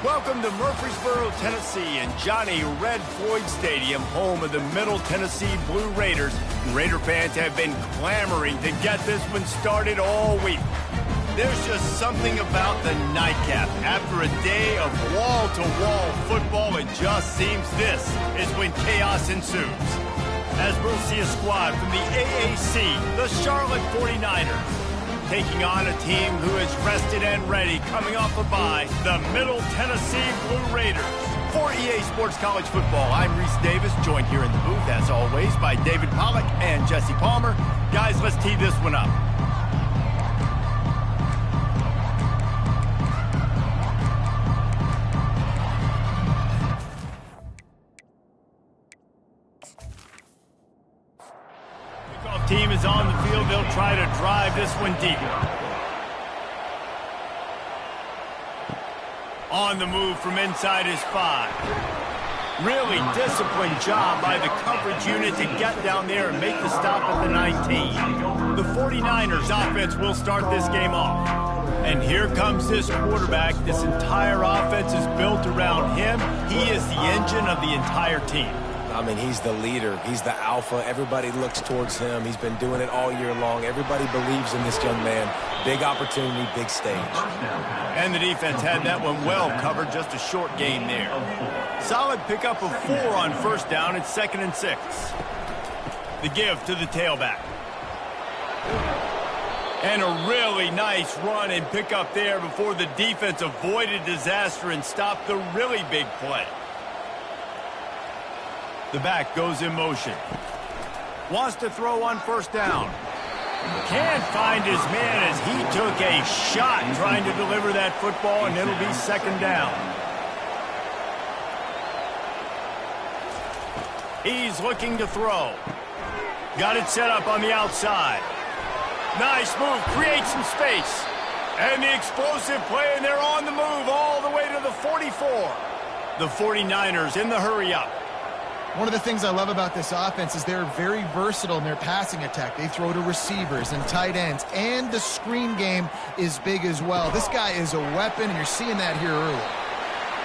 Welcome to Murfreesboro, Tennessee, and Johnny Red Floyd Stadium, home of the Middle Tennessee Blue Raiders. Raider fans have been clamoring to get this one started all week. There's just something about the nightcap. After a day of wall-to-wall football, it just seems this is when chaos ensues. As we'll see a squad from the AAC, the Charlotte 49ers, taking on a team who is rested and ready, coming off a bye, the Middle Tennessee Blue Raiders. For EA Sports College Football, I'm Reese Davis, joined here in the booth, as always, by David Pollack and Jesse Palmer. Guys, let's tee this one up. Team is on the field. They'll try to drive this one deep. On the move from inside his 5. Really disciplined job by the coverage unit to get down there and make the stop at the 19. The 49ers offense will start this game off. And here comes this quarterback. This entire offense is built around him. He is the engine of the entire team. I mean, he's the leader. He's the alpha. Everybody looks towards him. He's been doing it all year long. Everybody believes in this young man. Big opportunity, big stage. And the defense had that one well covered. Just a short gain there. Solid pickup of 4 on first down. It's 2nd and 6. The give to the tailback. And a really nice run and pickup there before the defense avoided disaster and stopped the really big play. The back goes in motion. Wants to throw on first down. Can't find his man as he took a shot trying to deliver that football, and it'll be 2nd down. He's looking to throw. Got it set up on the outside. Nice move, creates some space. And the explosive play, and they're on the move all the way to the 44. The 49ers in the hurry-up. One of the things I love about this offense is they're very versatile in their passing attack. They throw to receivers and tight ends, and the screen game is big as well. This guy is a weapon, and you're seeing that here early.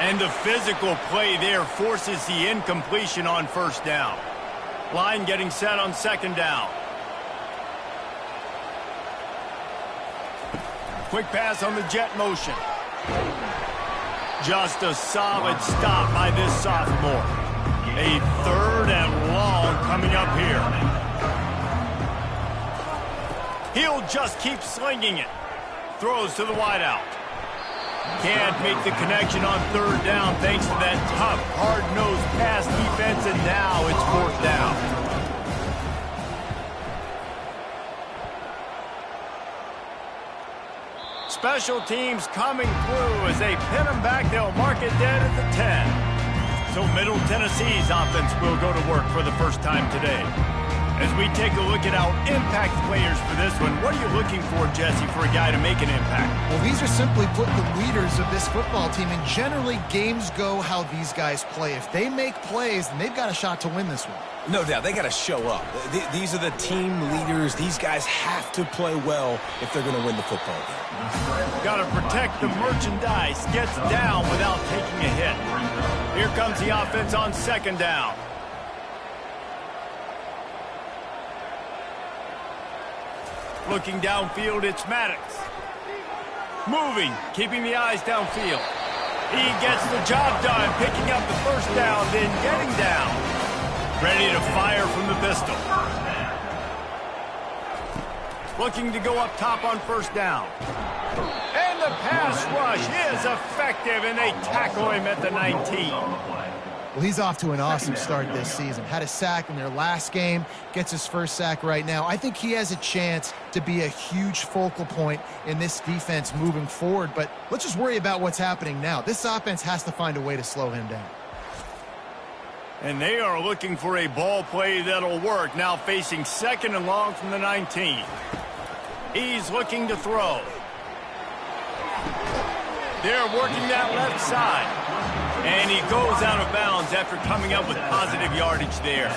And the physical play there forces the incompletion on first down. Line getting set on 2nd down. Quick pass on the jet motion. Just a solid stop by this sophomore. A 3rd and long coming up here. He'll just keep slinging it. Throws to the wideout. Can't make the connection on 3rd down thanks to that tough, hard-nosed pass defense, and now it's 4th down. Special teams coming through as they pin them back. They'll mark it dead at the 10. So Middle Tennessee's offense will go to work for the first time today. As we take a look at our impact players for this one, what are you looking for, Jesse, for a guy to make an impact? Well, these are simply put the leaders of this football team, and generally games go how these guys play. If they make plays, then they've got a shot to win this one. No doubt. They got to show up. These are the team leaders. These guys have to play well if they're going to win the football game. Got to protect the merchandise. Gets down without taking a hit. Here comes the offense on 2nd down. Looking downfield, it's Maddox. Moving, keeping the eyes downfield. He gets the job done, picking up the first down, then getting down. Ready to fire from the pistol. Looking to go up top on first down. And the pass rush is effective, and they tackle him at the 19. Well, he's off to an awesome start this season. Had a sack in their last game, gets his first sack right now. I think he has a chance to be a huge focal point in this defense moving forward, but let's just worry about what's happening now. This offense has to find a way to slow him down. And they are looking for a ball play that'll work, now facing 2nd and long from the 19. He's looking to throw. They're working that left side. And he goes out of bounds after coming up with positive yardage there.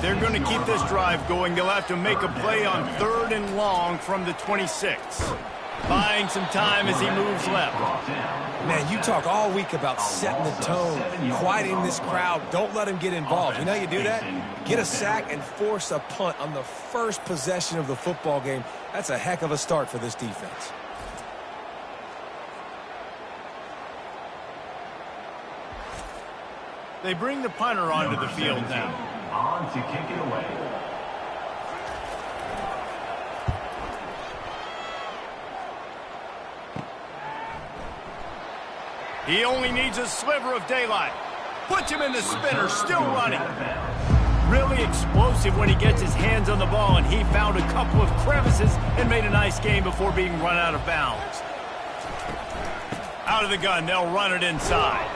They're going to keep this drive going. They'll have to make a play on 3rd and long from the 26. Buying some time as he moves left. Man, you talk all week about setting the tone, quieting this crowd. Don't let him get involved. You know how you do that? Get a sack and force a punt on the first possession of the football game. That's a heck of a start for this defense. They bring the punter onto the field now. On to kick it away. He only needs a sliver of daylight. Puts him in the spinner, still running. Really explosive when he gets his hands on the ball, and he found a couple of crevices and made a nice game before being run out of bounds. Out of the gun, they'll run it inside.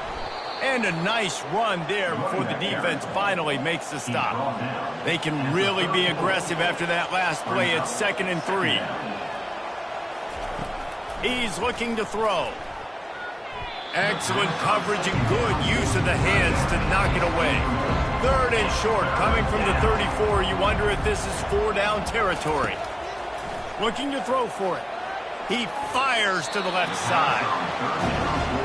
And a nice run there before the defense finally makes the stop. They can really be aggressive after that last play at 2nd and 3. He's looking to throw. Excellent coverage and good use of the hands to knock it away. 3rd and short, coming from the 34. You wonder if this is 4-down territory. Looking to throw for it. He fires to the left side.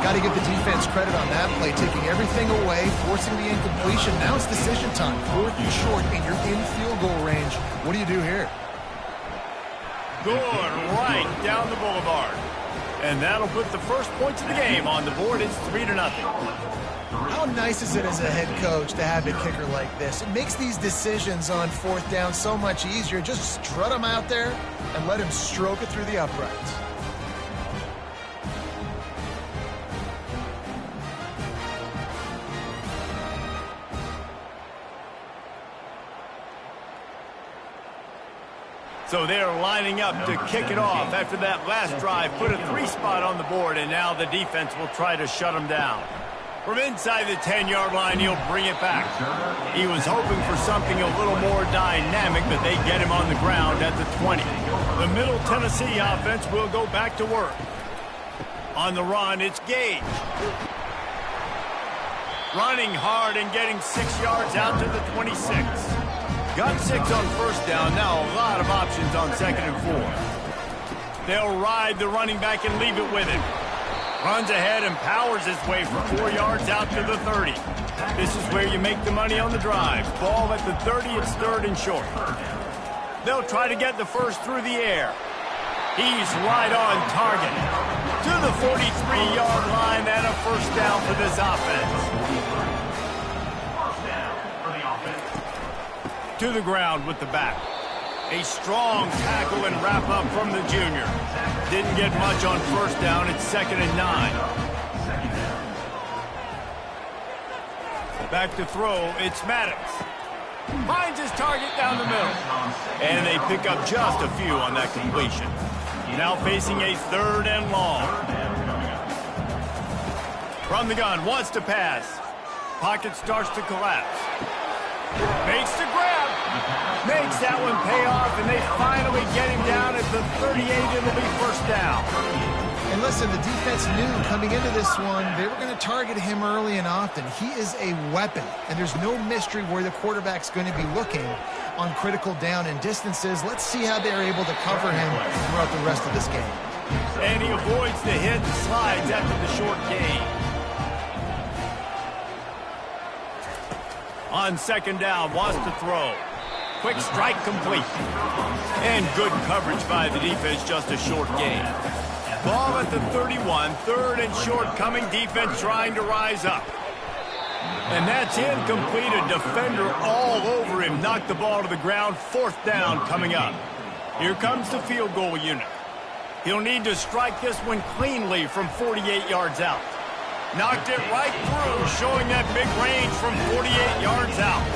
Got to give the defense credit on that play, taking everything away, forcing the incompletion. Now it's decision time. 4th and short, and you're in field goal range. What do you do here? Good, right down the boulevard. And that'll put the first points of the game on the board. It's 3-0. How nice is it as a head coach to have a kicker like this? It makes these decisions on 4th down so much easier. Just strut him out there and let him stroke it through the uprights. So they're lining up to kick it off after that last drive. Put a 3 spot on the board, and now the defense will try to shut them down. From inside the 10-yard line, he'll bring it back. He was hoping for something a little more dynamic, but they get him on the ground at the 20. The Middle Tennessee offense will go back to work. On the run, it's Gage. Running hard and getting 6 yards out to the 26. Got 6 on 1st down. Now a lot of options on 2nd and 4. They'll ride the running back and leave it with him. Runs ahead and powers his way for 4 yards out to the 30. This is where you make the money on the drive. Ball at the 30, it's 3rd and short. They'll try to get the first through the air. He's right on target. To the 43-yard line and a 1st down for this offense. To the ground with the back. A strong tackle and wrap up from the junior. Didn't get much on 1st down. It's 2nd and 9. Back to throw. It's Maddox. Finds his target down the middle. And they pick up just a few on that completion. Now facing a 3rd and long. From the gun. Wants to pass. Pocket starts to collapse. Makes the grab. Makes that one pay off, and they finally get him down at the 38. It'll be 1st down. And listen, the defense knew coming into this one, they were going to target him early and often. He is a weapon, and there's no mystery where the quarterback's going to be looking on critical down and distances. Let's see how they're able to cover him throughout the rest of this game. And he avoids the hit and slides after the short gain. On 2nd down, wants to throw. Quick strike complete. And good coverage by the defense, just a short gain. Ball at the 31, 3rd and short coming, defense trying to rise up. And that's incomplete, a defender all over him, knocked the ball to the ground, 4th down coming up. Here comes the field goal unit. He'll need to strike this one cleanly from 48 yards out. Knocked it right through, showing that big range from 48 yards out.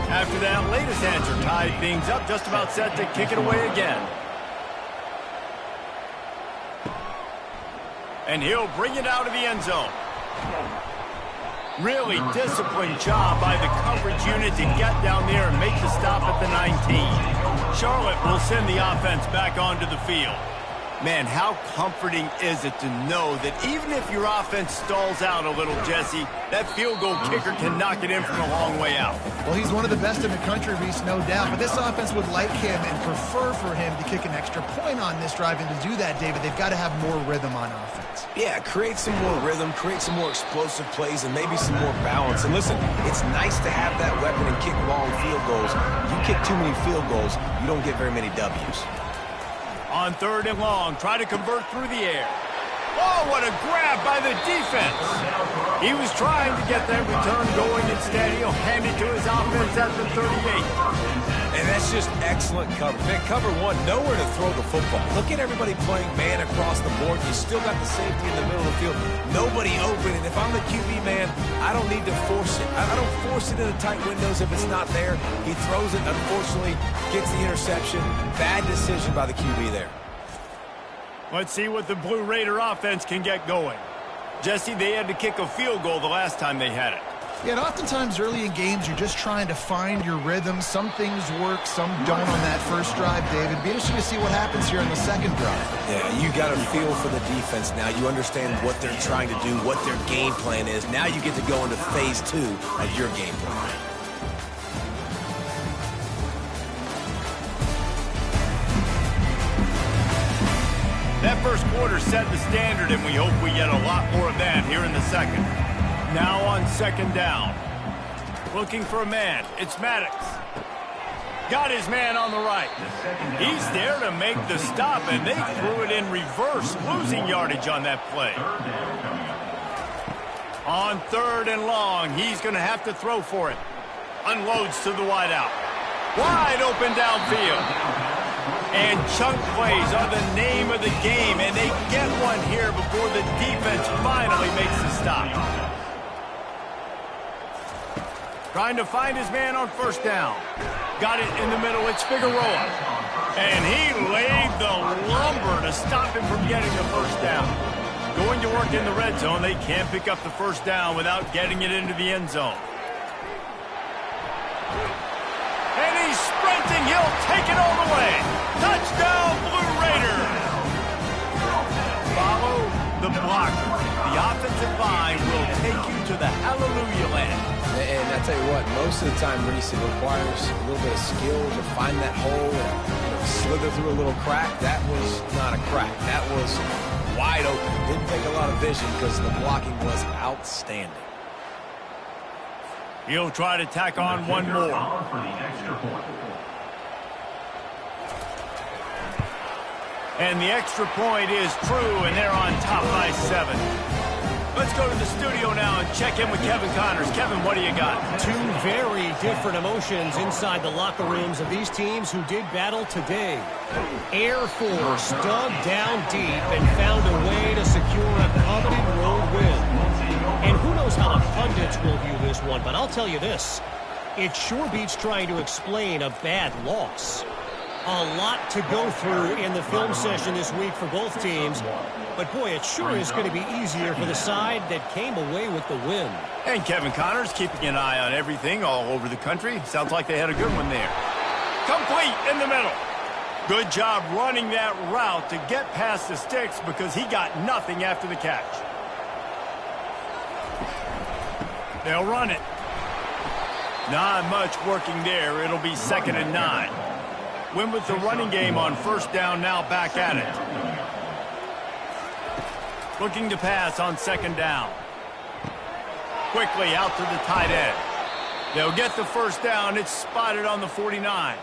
After that latest answer tied things up, just about set to kick it away again. And he'll bring it out of the end zone. Really disciplined job by the coverage unit to get down there and make the stop at the 19. Charlotte will send the offense back onto the field. Man, how comforting is it to know that even if your offense stalls out a little, Jesse, that field goal kicker can knock it in from a long way out. Well, he's one of the best in the country, Reese, no doubt. But this offense would like him and prefer for him to kick an extra point on this drive. And to do that, David, they've got to have more rhythm on offense. Yeah, create some more rhythm, create some more explosive plays, and maybe some more balance. And listen, it's nice to have that weapon and kick long field goals. You kick too many field goals, you don't get very many W's. On 3rd and long, try to convert through the air. Oh, what a grab by the defense. He was trying to get that return going. Instead, he'll hand it to his offense at the 38. And that's just excellent cover. Man, cover one, nowhere to throw the football. Look at everybody playing man across the board. You still got the safety in the middle of the field. Nobody open. And if I'm the QB man, I don't need to force it. I don't force it into tight windows if it's not there. He throws it, unfortunately, gets the interception. Bad decision by the QB there. Let's see what the Blue Raider offense can get going. Jesse, they had to kick a field goal the last time they had it. Yeah, and oftentimes early in games, you're just trying to find your rhythm. Some things work, some don't on that first drive, David. Be interesting to see what happens here on the second drive. Yeah, you got a feel for the defense now. You understand what they're trying to do, what their game plan is. Now you get to go into phase 2 of your game plan. That first quarter set the standard, and we hope we get a lot more of that here in the second. Now on 2nd down. Looking for a man. It's Maddox. Got his man on the right. He's there to make the stop, and they threw it in reverse, losing yardage on that play. On 3rd and long, he's going to have to throw for it. Unloads to the wideout. Wide open downfield. And chunk plays are the name of the game, and they get one here before the defense finally makes the stop. Trying to find his man on 1st down. Got it in the middle. It's Figueroa. And he laid the lumber to stop him from getting the 1st down. Going to work in the red zone. They can't pick up the 1st down without getting it into the end zone. And he's sprinting. He'll take it all the way. Touchdown, Blue Raiders. Follow the blocker. The offensive line will take you to the hallelujah land. And I tell you what, most of the time, Reese, it requires a little bit of skill to find that hole and slither through a little crack. That was not a crack. That was wide open. Didn't take a lot of vision because the blocking was outstanding. He'll try to tack on one more. And the extra point is true, and they're on top by 7. Let's go to the studio now and check in with Kevin Connors. Kevin, what do you got? Two very different emotions inside the locker rooms of these teams who did battle today. Air Force dug down deep and found a way to secure a coveted road win. And who knows how the pundits will view this one, but I'll tell you this. It sure beats trying to explain a bad loss. A lot to go through in the film session this week for both teams. But, boy, it sure is going to be easier for the side that came away with the win. And Kevin Connors keeping an eye on everything all over the country. Sounds like they had a good one there. Complete in the middle. Good job running that route to get past the sticks because he got nothing after the catch. They'll run it. Not much working there. It'll be 2nd and 9. Win with the running game on 1st down, now back at it. Looking to pass on 2nd down. Quickly out to the tight end. They'll get the 1st down. It's spotted on the 49.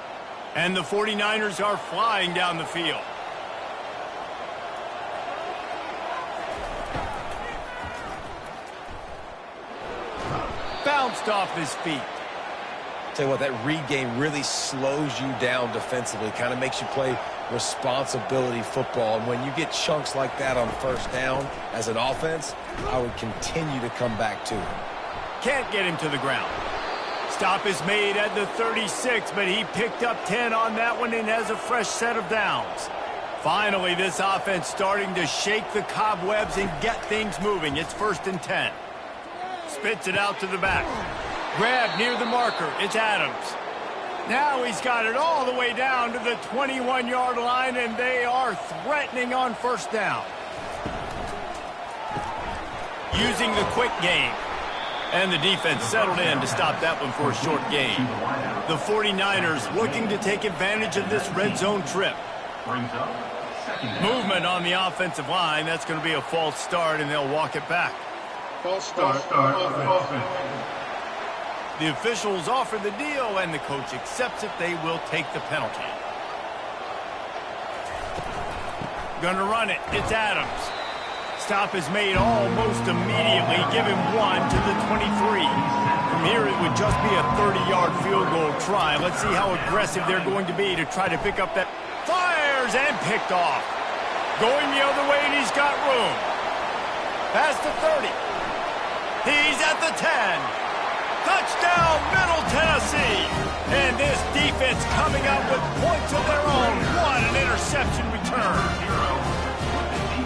And the 49ers are flying down the field. Bounced off his feet. Tell you what, that read game really slows you down defensively, kind of makes you play responsibility football. And when you get chunks like that on 1st down as an offense, I would continue to come back to it. Can't get him to the ground. Stop is made at the 36, but he picked up 10 on that one and has a fresh set of downs. Finally, this offense starting to shake the cobwebs and get things moving. It's 1st and 10. Spits it out to the back. Grab near the marker. It's Adams. Now he's got it all the way down to the 21-yard line, and they are threatening on first down. Using the quick game. And the defense settled in to stop that one for a short gain. The 49ers looking to take advantage of this red zone trip. Movement on the offensive line. That's going to be a false start, and they'll walk it back. False start. The officials offer the deal, and the coach accepts it. They will take the penalty. Gonna run it. It's Adams. Stop is made almost immediately. Give him one to the 23. From here, it would just be a 30-yard field goal try. Let's see how aggressive they're going to be to try to pick up that. Fires and picked off. Going the other way, and he's got room. Past the 30. He's at the 10. Touchdown, Middle Tennessee. And this defense coming up with points of their own. What an interception return.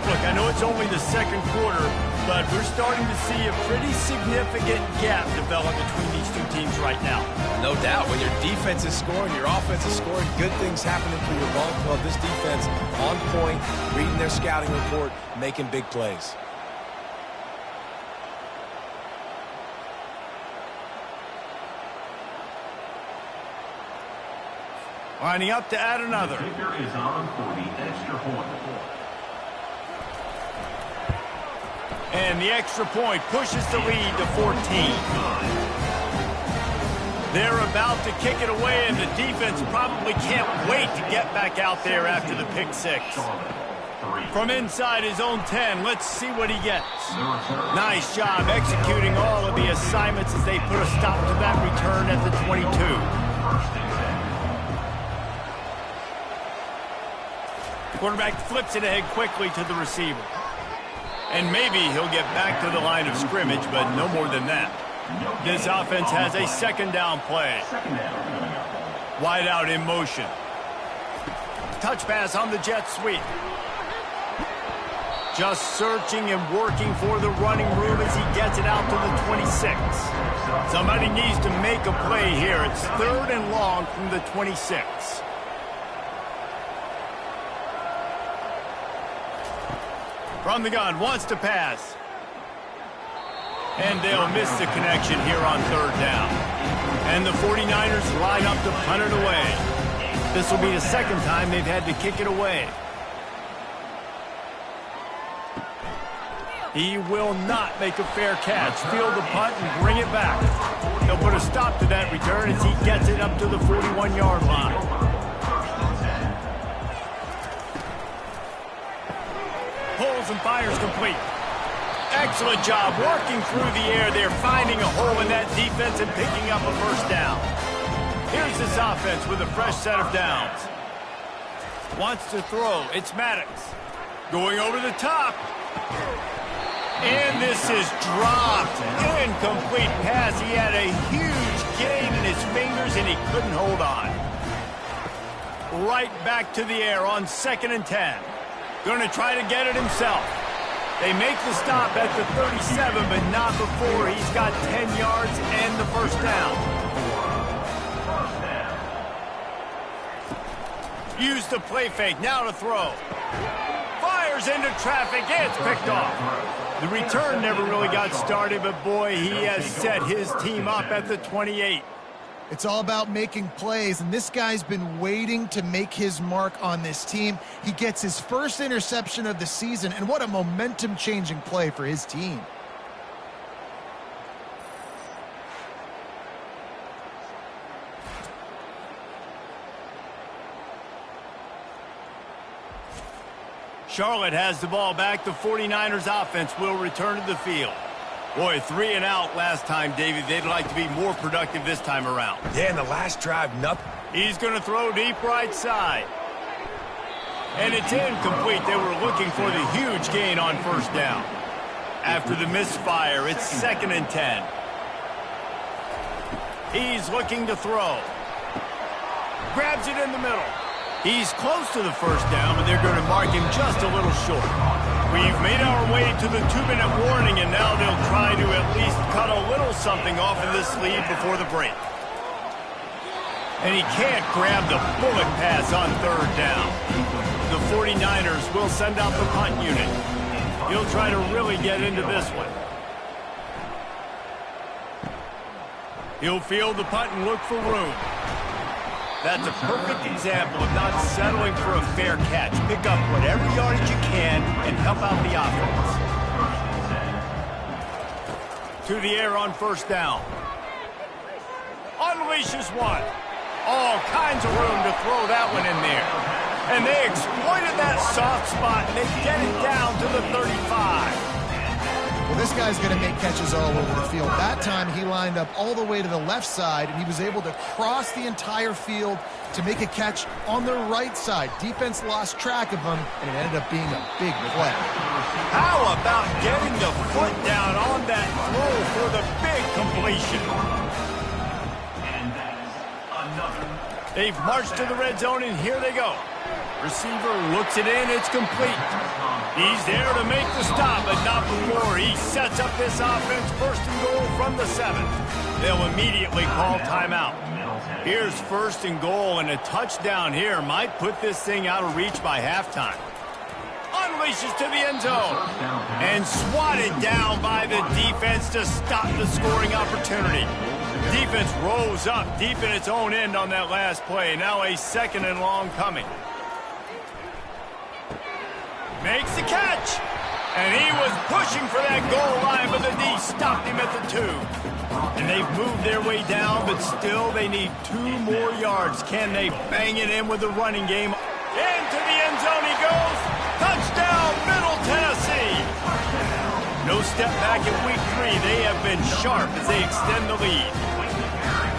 Look, I know it's only the second quarter, but we're starting to see a pretty significant gap develop between these two teams right now. No doubt. When your defense is scoring, your offense is scoring, good things happening for your ball club. This defense on point, reading their scouting report, making big plays. Lining up to add another. The kicker is on for the extra point. And the extra point pushes the lead to 14. They're about to kick it away, and the defense probably can't wait to get back out there after the pick six. From inside his own 10, let's see what he gets. Nice job executing all of the assignments as they put a stop to that return at the 22. Quarterback flips it ahead quickly to the receiver. And maybe he'll get back to the line of scrimmage, but no more than that. This offense has a second down play. Wide out in motion. Touch pass on the jet sweep. Just searching and working for the running room as he gets it out to the 26. Somebody needs to make a play here. It's 3rd and long from the 26. From the gun, wants to pass. And they'll miss the connection here on 3rd down. And the 49ers line up to punt it away. This will be the second time they've had to kick it away. He will not make a fair catch. Field the punt and bring it back. They'll put a stop to that return as he gets it up to the 41-yard line. Pulls and fires complete. Excellent job working through the air. They're finding a hole in that defense and picking up a first down. Here's this offense with a fresh set of downs. Wants to throw. It's Maddox. Going over the top. And this is dropped. Incomplete pass. He had a huge gain in his fingers and he couldn't hold on. Right back to the air on 2nd and 10. Going to try to get it himself. They make the stop at the 37, but not before he's got 10 yards and the first down. Use the play fake, now to throw. Fires into traffic, it's picked off. The return never really got started, but boy, he has set his team up at the 28. It's all about making plays, and this guy's been waiting to make his mark on this team. He gets his first interception of the season, and what a momentum-changing play for his team. Charlotte has the ball back. The 49ers offense will return to the field. Boy, 3 and out last time, David. They'd like to be more productive this time around. Yeah, in the last drive, nothing. He's going to throw deep right side. And it's incomplete. They were looking for the huge gain on first down. After the misfire, it's 2nd and 10. He's looking to throw. Grabs it in the middle. He's close to the first down, but they're going to mark him just a little short. We've made our way to the 2-minute warning, and now they'll try to at least cut a little something off in this lead before the break. And he can't grab the bullet pass on third down. The 49ers will send out the punt unit. He'll try to really get into this one. He'll field the punt and look for room. That's a perfect example of not settling for a fair catch. Pick up whatever yardage you can and help out the offense. To the air on first down. Unleashes one. All kinds of room to throw that one in there. And they exploited that soft spot, and they get it down to the 35. Well, this guy's going to make catches all over the field. That time he lined up all the way to the left side, and he was able to cross the entire field to make a catch on the right side. Defense lost track of him, and it ended up being a big play. How about getting the foot down on that throw for the big completion? They've marched to the red zone, and here they go. Receiver looks it in. It's complete. He's there to make the stop, but not before he sets up this offense. First and goal from the 7. They'll immediately call timeout. Here's first and goal, and a touchdown here might put this thing out of reach by halftime. Unleashes to the end zone and swatted down by the defense to stop the scoring opportunity. Defense rose up deep in its own end on that last play. Now a second and long coming. Makes the catch. And he was pushing for that goal line, but the D stopped him at the 2. And they've moved their way down, but still they need 2 more yards. Can they bang it in with the running game? Into the end zone he goes. Touchdown, Middle Tennessee. No step back in week 3. They have been sharp as they extend the lead.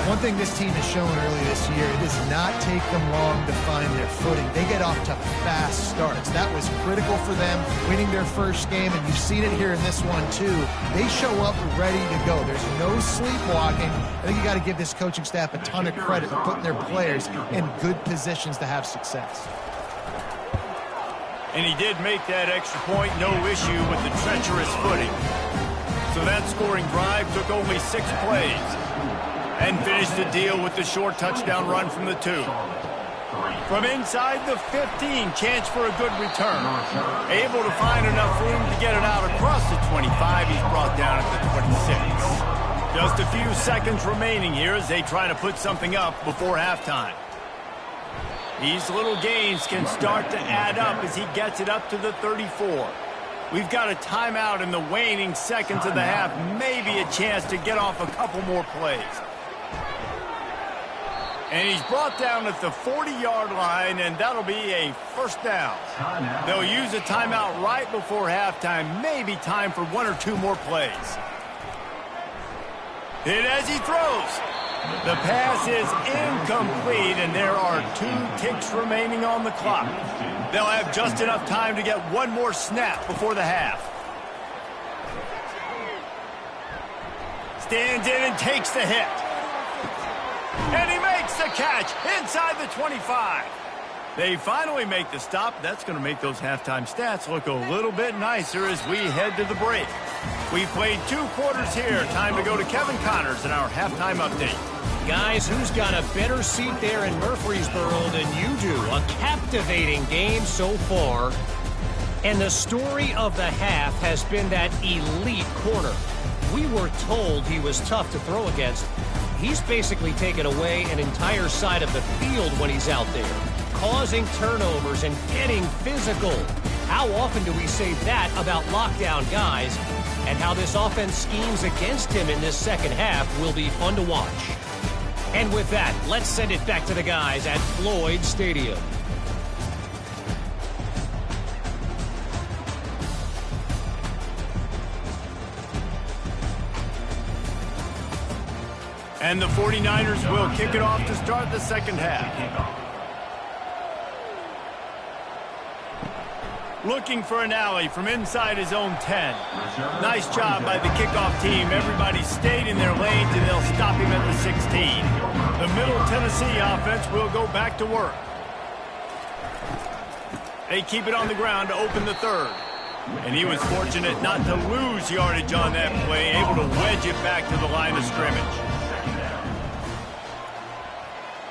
One thing this team has shown early this year, it does not take them long to find their footing. They get off to fast starts. That was critical for them, winning their first game, and you've seen it here in this one too. They show up ready to go. There's no sleepwalking. I think you got to give this coaching staff a ton of credit for putting their players in good positions to have success. And he did make that extra point, no issue with the treacherous footing. So that scoring drive took only 6 plays. And finished the deal with the short touchdown run from the 2. From inside the 15, chance for a good return. Able to find enough room to get it out across the 25. He's brought down at the 26. Just a few seconds remaining here as they try to put something up before halftime. These little gains can start to add up as he gets it up to the 34. We've got a timeout in the waning seconds of the half. Maybe a chance to get off a couple more plays. And he's brought down at the 40-yard line, and that'll be a first down. They'll use a timeout right before halftime. Maybe time for 1 or 2 more plays. Hit as he throws. The pass is incomplete, and there are 2 ticks remaining on the clock. They'll have just enough time to get 1 more snap before the half. Stands in and takes the hit. And he makes the catch inside the 25. They finally make the stop. That's going to make those halftime stats look a little bit nicer as we head to the break. We played 2 quarters here. Time to go to Kevin Connors in our halftime update. Guys, who's got a better seat there in Murfreesboro than you do? A captivating game so far. And the story of the half has been that elite corner. We were told he was tough to throw against. He's basically taken away an entire side of the field when he's out there, causing turnovers and getting physical. How often do we say that about lockdown guys? And how this offense schemes against him in this second half will be fun to watch. And with that, let's send it back to the guys at Floyd Stadium. And the 49ers will kick it off to start the second half. Looking for an alley from inside his own 10. Nice job by the kickoff team. Everybody stayed in their lanes, and they'll stop him at the 16. The Middle Tennessee offense will go back to work. They keep it on the ground to open the third. And he was fortunate not to lose yardage on that play, able to wedge it back to the line of scrimmage.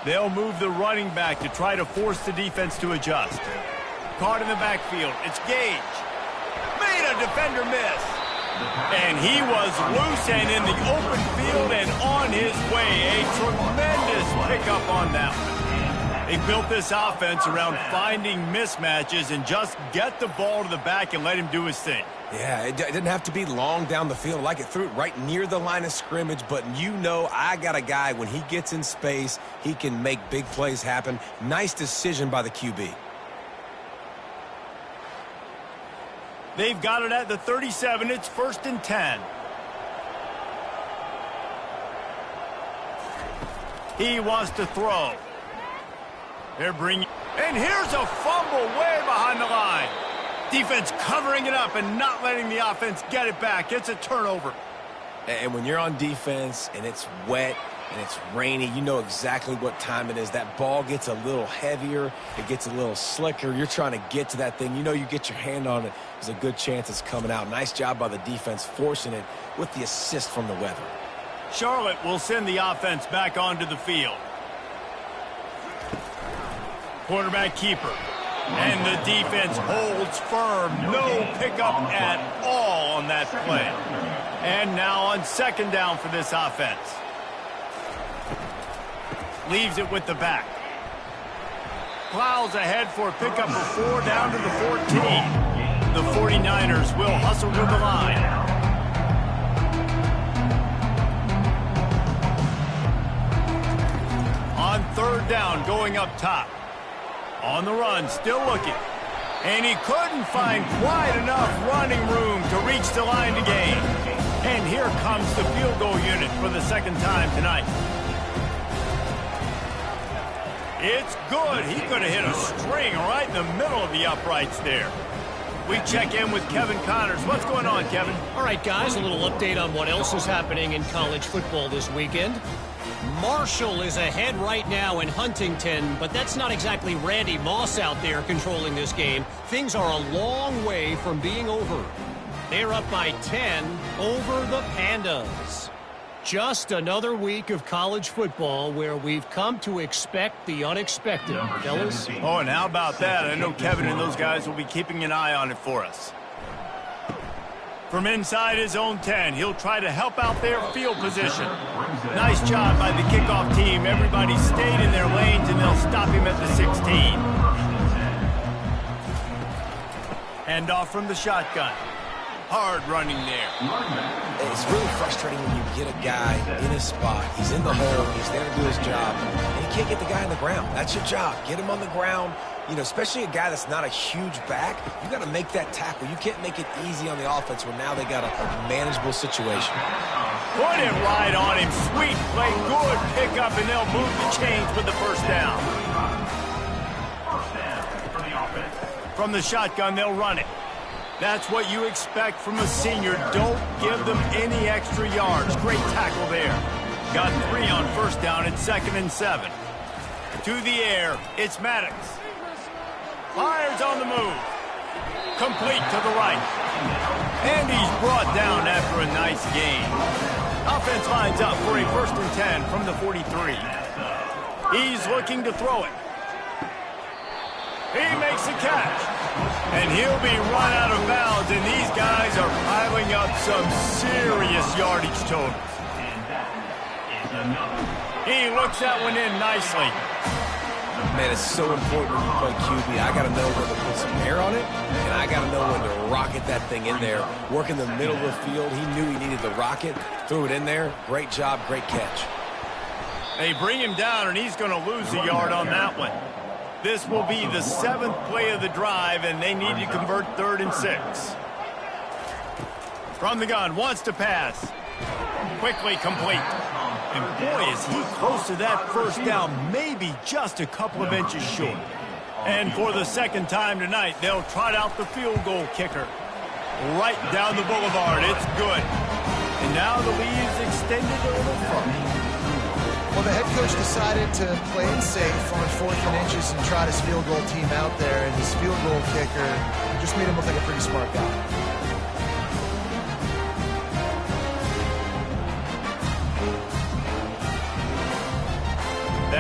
They'll move the running back to try to force the defense to adjust. Caught in the backfield. It's Gage. Made a defender miss. And he was loose and in the open field and on his way. A tremendous pickup on that one. They built this offense around finding mismatches and just get the ball to the back and let him do his thing. Yeah, it didn't have to be long down the field. Like it threw it right near the line of scrimmage, but you know I got a guy, when he gets in space, he can make big plays happen. Nice decision by the QB. They've got it at the 37. It's 1st and 10. He wants to throw. They're bringing... And here's a fumble way behind the line. Defense covering it up and not letting the offense get it back. It's a turnover. And when you're on defense and it's wet and it's rainy, you know exactly what time it is. That ball gets a little heavier. It gets a little slicker. You're trying to get to that thing. You know you get your hand on it. There's a good chance it's coming out. Nice job by the defense forcing it with the assist from the weather. Charlotte will send the offense back onto the field. Quarterback keeper. And the defense holds firm. No pickup at all on that play. And now on 2nd down for this offense. Leaves it with the back. Plows ahead for a pickup of 4 down to the 14. The 49ers will hustle to the line. On 3rd down, going up top. On the run, still looking. And he couldn't find quite enough running room to reach the line to gain. And here comes the field goal unit for the 2nd time tonight. It's good. He could have hit a string right in the middle of the uprights there. We check in with Kevin Connors. What's going on, Kevin? All right, guys, a little update on what else is happening in college football this weekend. Marshall is ahead right now in Huntington, but that's not exactly Randy Moss out there controlling this game. Things are a long way from being over. They're up by 10 over the Pandas. Just another week of college football where we've come to expect the unexpected, fellas. Oh, and how about that? I know Kevin and those guys will be keeping an eye on it for us. From inside his own 10, he'll try to help out their field position. Nice job by the kickoff team. Everybody stayed in their lanes, and they'll stop him at the 16. Hand off from the shotgun. Hard running there. It's really frustrating when you get a guy in his spot. He's in the hole. He's there to do his job. And you can't get the guy on the ground. That's your job. Get him on the ground. You know, especially a guy that's not a huge back, you got to make that tackle. You can't make it easy on the offense where now they got a manageable situation. Put it right on him. Sweet play. Good pickup, and they'll move the chains with the 1st down. From the shotgun, they'll run it. That's what you expect from a senior. Don't give them any extra yards. Great tackle there. Got 3 on 1st down and 2nd and 7. To the air, it's Maddox. Fires on the move. Complete to the right. And he's brought down after a nice gain. Offense lines up for a 1st and 10 from the 43. He's looking to throw it. He makes a catch. And he'll be run out of bounds, and these guys are piling up some serious yardage totals. He looks that one in nicely. Man, it's so important when you play QB. I got to know when to put some air on it, and I got to know when to rocket that thing in there. Work in the middle of the field. He knew he needed the rocket, threw it in there. Great job, great catch. They bring him down, and he's going to lose a yard on that one. This will be the 7th play of the drive, and they need to convert 3rd and 6. From the gun, wants to pass. Quickly complete. And boy, is he close to that 1st down, maybe just a couple of inches short. And for the 2nd time tonight, they'll trot out the field goal kicker. Right down the boulevard, it's good. And now the lead's extended a little further. Well, the head coach decided to play it safe on 4th and inches and trot his field goal team out there, and his field goal kicker just made him look like a pretty smart guy.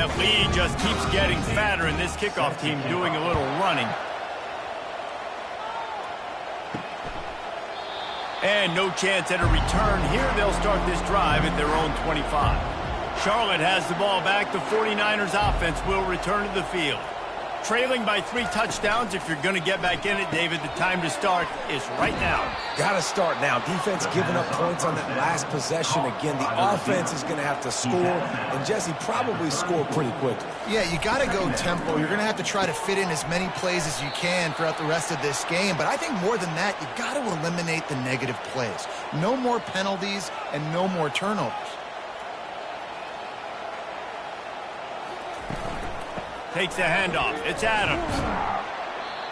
That lead just keeps getting fatter, and this kickoff team doing a little running. And no chance at a return here. They'll start this drive at their own 25. Charlotte has the ball back. The 49ers offense will return to the field. Trailing by 3 touchdowns. If you're going to get back in it, David, the time to start is right now. Got to start now. Defense giving up points on that last possession. Again, the offense is going to have to score, and Jesse probably score pretty quickly. Yeah, you got to go tempo. You're going to have to try to fit in as many plays as you can throughout the rest of this game. But I think more than that, you got to eliminate the negative plays. No more penalties and no more turnovers. Takes the handoff. It's Adams.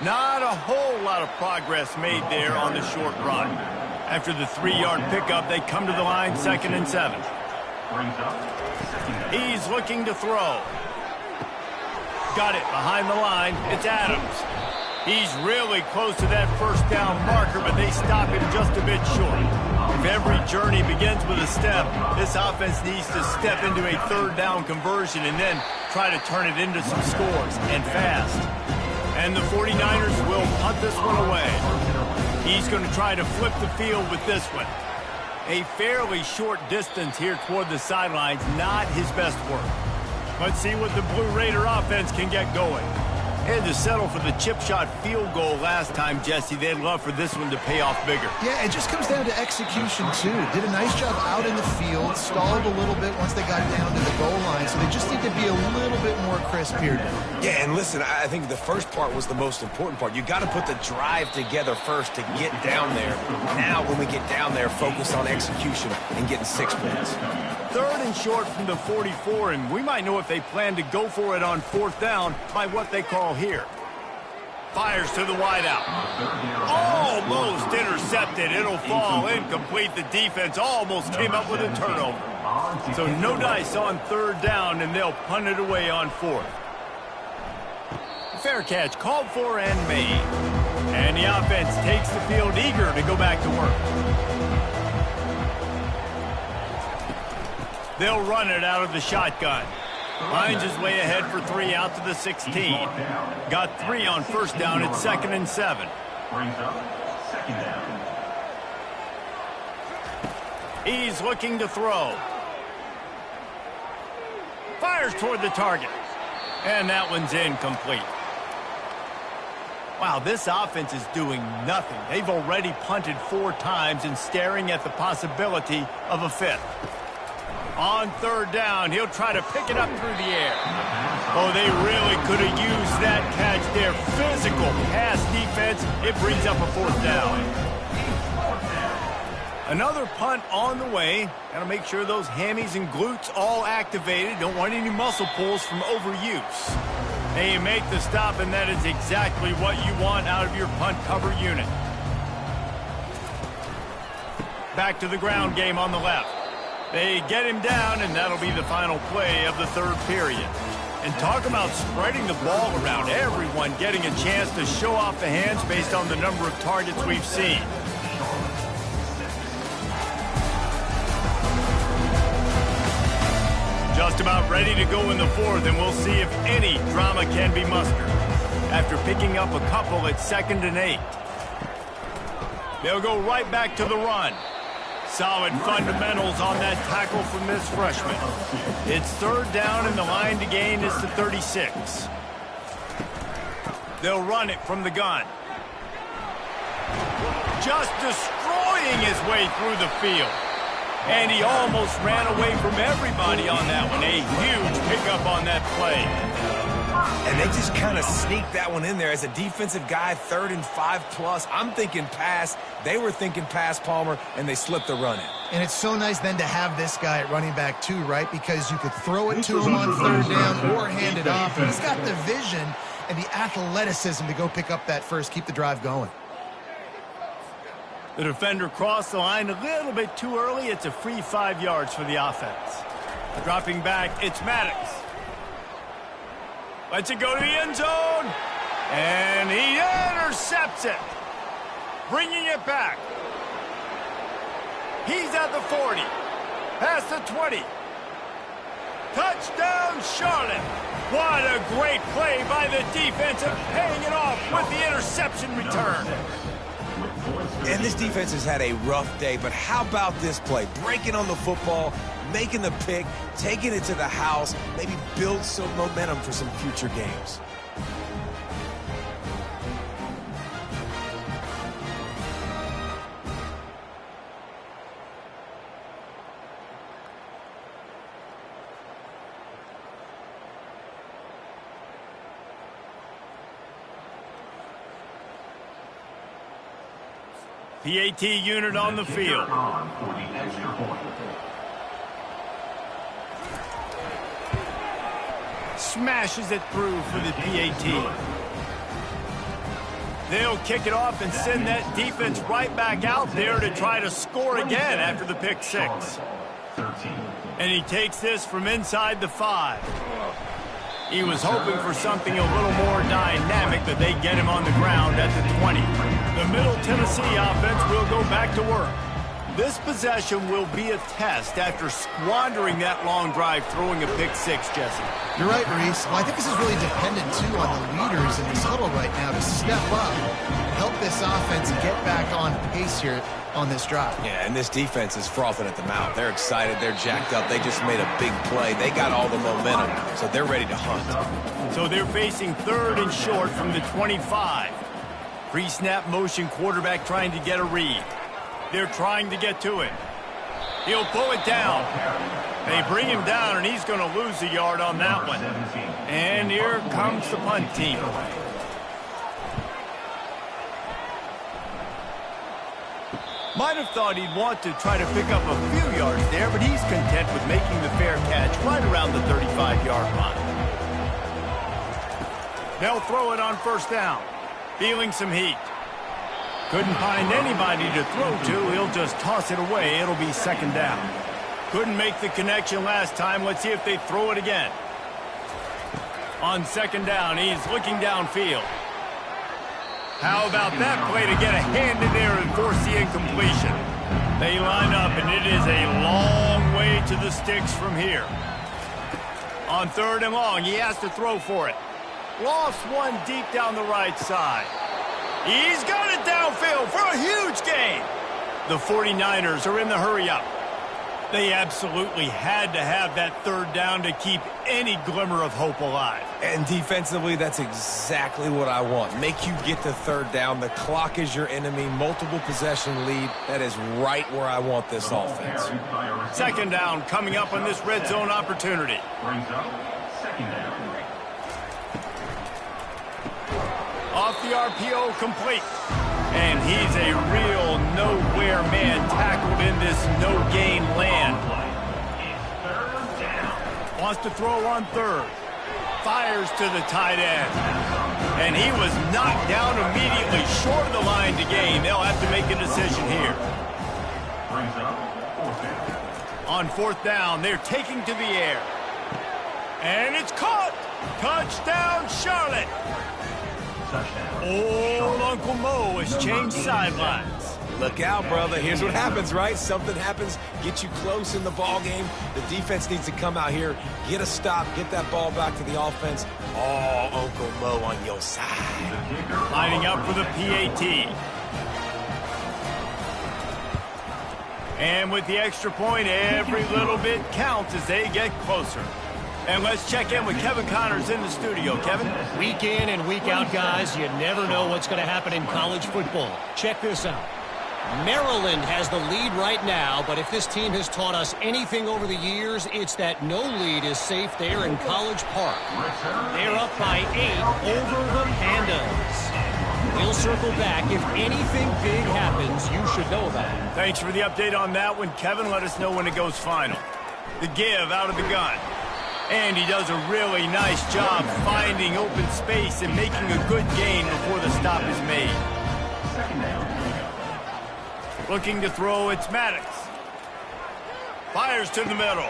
Not a whole lot of progress made there on the short run. After the 3-yard pickup, they come to the line, 2nd and 7. He's looking to throw. Got it behind the line. It's Adams. He's really close to that first down marker, but they stop him just a bit short. If every journey begins with a step, this offense needs to step into a 3rd down conversion and then try to turn it into some scores, and fast. And the 49ers will punt this one away. He's going to try to flip the field with this one. A fairly short distance here toward the sidelines, not his best work. Let's see what the Blue Raider offense can get going. Had to settle for the chip shot field goal last time, Jesse. They'd love for this one to pay off bigger. Yeah, it just comes down to execution, too. Did a nice job out in the field, stalled a little bit once they got down to the goal line, so they just need to be a little bit more crisp here. Yeah, and listen, I think the first part was the most important part. You got to put the drive together first to get down there. Now, when we get down there, focus on execution and getting 6 points. 3rd and short from the 44, and we might know if they plan to go for it on 4th down by what they call here. Fires to the wideout. Almost intercepted. It'll fall incomplete. The defense almost came up with a turnover. So no dice on 3rd down, and they'll punt it away on 4th. Fair catch called for and made. And the offense takes the field eager to go back to work. They'll run it out of the shotgun. Lines his way ahead for 3 out to the 16. Got 3 on 1st down. It's 2nd and 7. Brings up 2nd down. He's looking to throw. Fires toward the target. And that one's incomplete. Wow, this offense is doing nothing. They've already punted 4 times and staring at the possibility of a 5th. On 3rd down, he'll try to pick it up through the air. Oh, they really could have used that catch there. Physical pass defense. It brings up a 4th down. Another punt on the way. Got to make sure those hammies and glutes all activated. Don't want any muscle pulls from overuse. They make the stop, and that is exactly what you want out of your punt cover unit. Back to the ground game on the left. They get him down, and that'll be the final play of the 3rd period. And talk about spreading the ball around. Everyone getting a chance to show off the hands based on the number of targets we've seen. Just about ready to go in the 4th, and we'll see if any drama can be mustered. After picking up a couple at 2nd and 8. They'll go right back to the run. Solid fundamentals on that tackle from this freshman. It's 3rd down, and the line to gain is the 36. They'll run it from the gun. Just destroying his way through the field. And he almost ran away from everybody on that one. A huge pickup on that play. And they just kind of sneaked that one in there. As a defensive guy, 3rd and 5+. I'm thinking pass. They were thinking pass, Palmer, and they slipped the run in. And it's so nice then to have this guy at running back too, right? Because you could throw it to him on 3rd down or hand it off. He's got the vision and the athleticism to go pick up that first, keep the drive going. The defender crossed the line a little bit too early. It's a free 5 yards for the offense. Dropping back, it's Maddox. Lets it go to the end zone. And he intercepts it. Bringing it back. He's at the 40. Past the 20. Touchdown, Charlotte. What a great play by the defense and paying it off with the interception return. And this defense has had a rough day, but how about this play? Breaking on the football, making the pick, taking it to the house, maybe build some momentum for some future games. PAT unit on the field. Smashes it through for the PAT. They'll kick it off and send that defense right back out there to try to score again after the pick six. And he takes this from inside the 5. He was hoping for something a little more dynamic, but they get him on the ground at the 20. The Middle Tennessee offense will go back to work. This possession will be a test after squandering that long drive throwing a pick six, Jesse. You're right, Reese. Well, I think this is really dependent, too, on the leaders in this huddle right now to step up and help this offense get back on pace here on this drive. Yeah, and this defense is frothing at the mouth. They're excited. They're jacked up. They just made a big play. They got all the momentum, so they're ready to hunt. So they're facing 3rd and short from the 25. Pre-snap motion quarterback trying to get a read. They're trying to get to it. He'll pull it down. They bring him down, and he's going to lose a yard on that one. And here comes the punt team. Might have thought he'd want to try to pick up a few yards there, but he's content with making the fair catch right around the 35-yard line. They'll throw it on 1st down. Feeling some heat. Couldn't find anybody to throw to. He'll just toss it away. It'll be 2nd down. Couldn't make the connection last time. Let's see if they throw it again. On 2nd down, he's looking downfield. How about that play to get a hand in there and force the incompletion? They line up, and it is a long way to the sticks from here. On 3rd and long, he has to throw for it. Lost one deep down the right side. He's got it downfield for a huge gain. The 49ers are in the hurry-up. They absolutely had to have that 3rd down to keep any glimmer of hope alive. And defensively, that's exactly what I want. Make you get the 3rd down. The clock is your enemy. Multiple possession lead. That is right where I want this offense. 2nd down coming up on this red zone opportunity. Brings up 2nd down. Off the RPO, complete. And he's a real nowhere man tackled in this no-gain land. Wants to throw on 3rd. Fires to the tight end. And he was knocked down immediately short of the line to gain. They'll have to make a decision here. Brings up 4th down. On 4th down, they're taking to the air. And it's caught. Touchdown, Charlotte. Old Uncle Mo has changed sidelines. Look out, brother. Here's what happens, right? Something happens, get you close in the ball game. The defense needs to come out here, get a stop, get that ball back to the offense. Oh, Uncle Mo on your side. Lining up for the PAT. And with the extra point, every little bit counts as they get closer. And let's check in with Kevin Connors in the studio. Kevin? Week in and week out, guys, you never know what's going to happen in college football. Check this out. Maryland has the lead right now, but if this team has taught us anything over the years, it's that no lead is safe there in College Park. They're up by 8 over the Pandas. We'll circle back. If anything big happens, you should know about it. Thanks for the update on that one, Kevin. Let us know when it goes final. The give out of the gun. And he does a really nice job finding open space and making a good gain before the stop is made. Looking to throw, it's Maddox. Fires to the middle.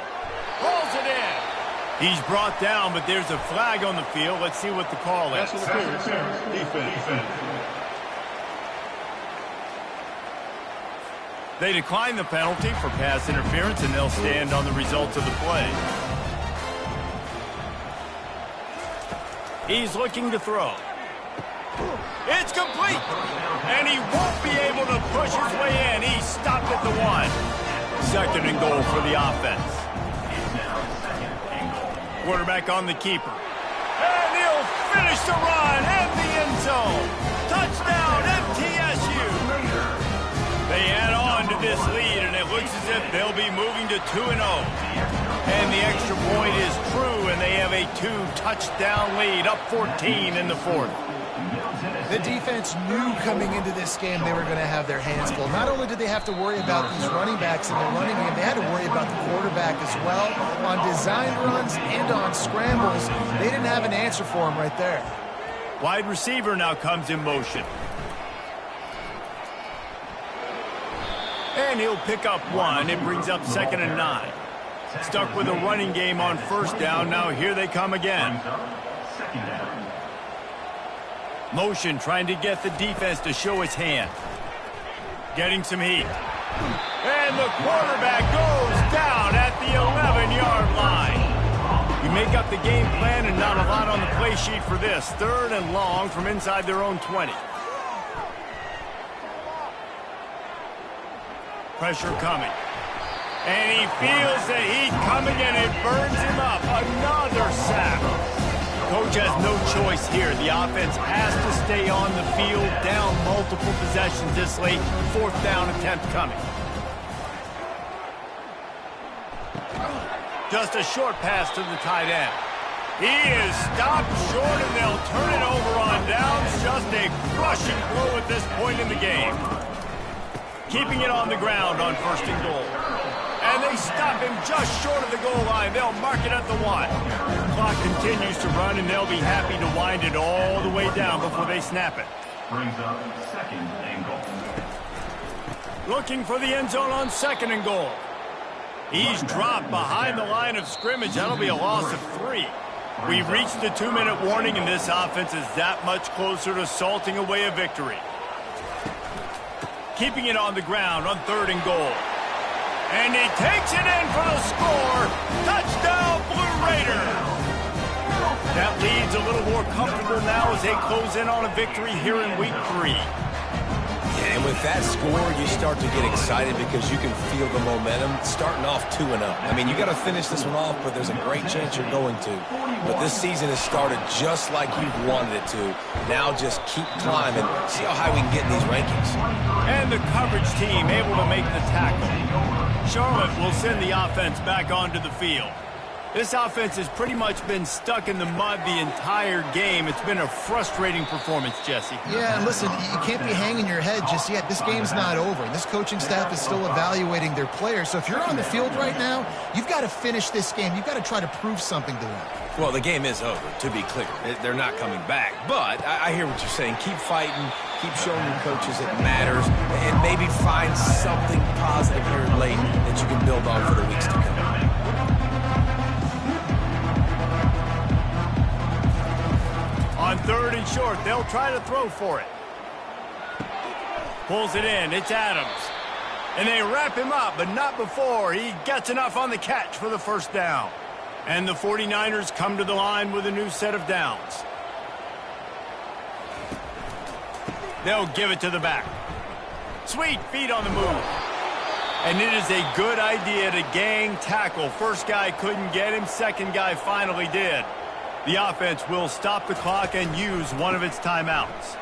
Pulls it in. He's brought down, but there's a flag on the field. Let's see what the call is. Defense. They decline the penalty for pass interference, and they'll stand on the results of the play. He's looking to throw. It's complete. And he won't be able to push his way in. He stopped at the 1. Second and goal for the offense. Quarterback on the keeper. And he'll finish the run in the end zone. Touchdown, MTSU. They add on to this lead, and it looks as if they'll be moving to 2-0. And the extra point is true, and they have a 2-touchdown lead, up 14 in the 4th. The defense knew coming into this game they were going to have their hands full. Not only did they have to worry about these running backs in the running game, they had to worry about the quarterback as well. On design runs and on scrambles, they didn't have an answer for him right there. Wide receiver now comes in motion. And he'll pick up 1. It brings up 2nd and 9. Stuck with a running game on 1st down. Now here they come again. Motion trying to get the defense to show its hand. Getting some heat. And the quarterback goes down at the 11-yard line. You make up the game plan and not a lot on the play sheet for this. 3rd and long from inside their own 20. Pressure coming. And he feels the heat coming and it burns him up. Another sack. Coach has no choice here. The offense has to stay on the field, down multiple possessions this late. 4th down attempt coming. Just a short pass to the tight end. He is stopped short and they'll turn it over on downs. Just a crushing blow at this point in the game. Keeping it on the ground on 1st and goal. And they stop him just short of the goal line. They'll mark it at the 1. Clock continues to run, and they'll be happy to wind it all the way down before they snap it. Brings up 2nd and goal. Looking for the end zone on 2nd and goal. He's dropped behind the line of scrimmage. That'll be a loss of 3. We've reached the 2-minute warning, and this offense is that much closer to salting away a victory. Keeping it on the ground on 3rd and goal. And he takes it in for the score. Touchdown, Blue Raiders. That lead's a little more comfortable now as they close in on a victory here in week 3. And with that score, you start to get excited because you can feel the momentum starting off 2-0. I mean, you got to finish this one off, but there's a great chance you're going to. But this season has started just like you've wanted it to. Now just keep climbing. See how high we can get in these rankings. And the coverage team able to make the tackle. Charlotte will send the offense back onto the field. This offense has pretty much been stuck in the mud the entire game. It's been a frustrating performance, Jesse. Yeah, and listen, you can't be hanging your head just yet. This game's not over. This coaching staff is still evaluating their players. So if you're on the field right now, you've got to finish this game. You've got to try to prove something to them. Well, the game is over, to be clear. They're not coming back. But I hear what you're saying. Keep fighting. Keep showing your coaches it matters. And maybe find something positive here late that you can build on for the weeks to come. On 3rd and short, they'll try to throw for it. Pulls it in. It's Adams. And they wrap him up, but not before he gets enough on the catch for the 1st down. And the 49ers come to the line with a new set of downs. They'll give it to the back. Sweet feet on the move. And it is a good idea to gang tackle. First guy couldn't get him. Second guy finally did. The offense will stop the clock and use one of its timeouts.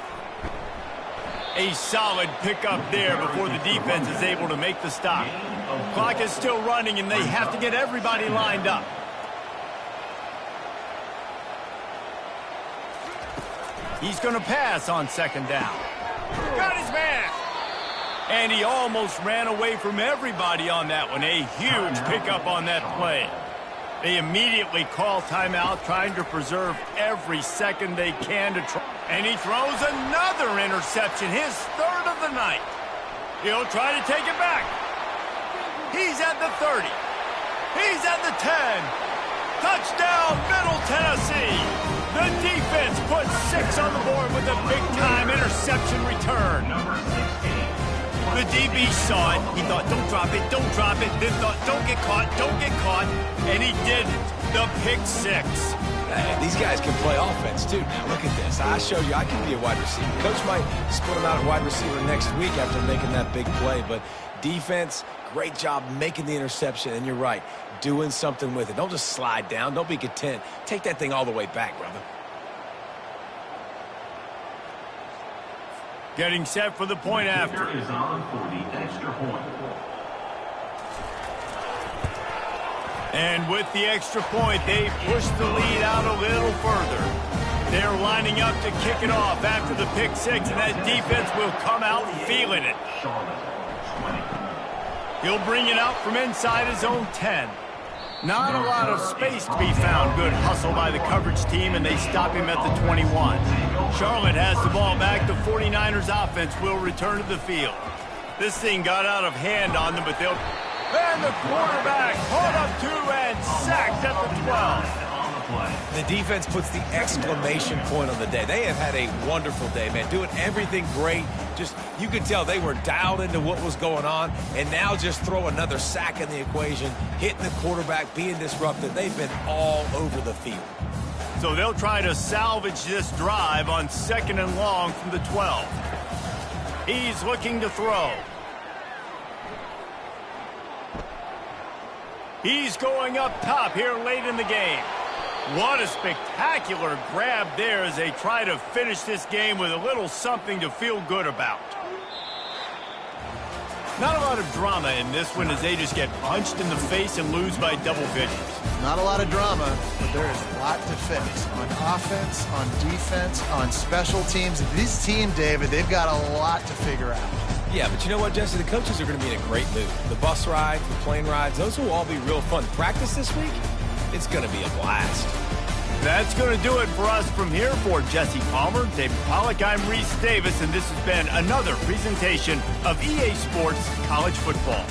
A solid pickup there before the defense is able to make the stop. Clock is still running, and they have to get everybody lined up. He's going to pass on 2nd down. Got his man. And he almost ran away from everybody on that one. A huge pickup on that play. They immediately call timeout, trying to preserve every second they can to try. And he throws another interception, his 3rd of the night. He'll try to take it back. He's at the 30. He's at the 10. Touchdown, Middle Tennessee. The defense puts 6 on the board with a big-time interception return. The DB saw it. He thought, don't drop it, don't drop it. Then thought, don't get caught, and he didn't. The pick 6. Hey, these guys can play offense, too. Now, look at this. I showed you I can be a wide receiver. Coach might split him out at wide receiver next week after making that big play. But defense, great job making the interception. And you're right, doing something with it. Don't just slide down. Don't be content. Take that thing all the way back, brother. Getting set for the point after. Is on for the extra point. And with the extra point, they push the lead out a little further. They're lining up to kick it off after the pick six, and that defense will come out feeling it. He'll bring it out from inside his own 10. Not a lot of space to be found. Good hustle by the coverage team, and they stop him at the 21. Charlotte has the ball back. The 49ers offense will return to the field. This thing got out of hand on them, but they'll... And the quarterback caught up to and sacked at the 12. The defense puts the exclamation point on the day. They have had a wonderful day, man. Doing everything great. Just, you could tell they were dialed into what was going on. And now just throw another sack in the equation. Hitting the quarterback, being disruptive. They've been all over the field. So they'll try to salvage this drive on 2nd and long from the 12. He's looking to throw. He's going up top here late in the game. What a spectacular grab there as they try to finish this game with a little something to feel good about. Not a lot of drama in this one as they just get punched in the face and lose by double figures. Not a lot of drama, but there is a lot to fix. On offense, on defense, on special teams. This team, David, they've got a lot to figure out. Yeah, but you know what, Jesse? The coaches are going to be in a great mood. The bus rides, the plane rides, those will all be real fun. Practice this week, it's going to be a blast. That's going to do it for us from here. For Jesse Palmer, David Pollack, I'm Reese Davis, and this has been another presentation of EA Sports College Football.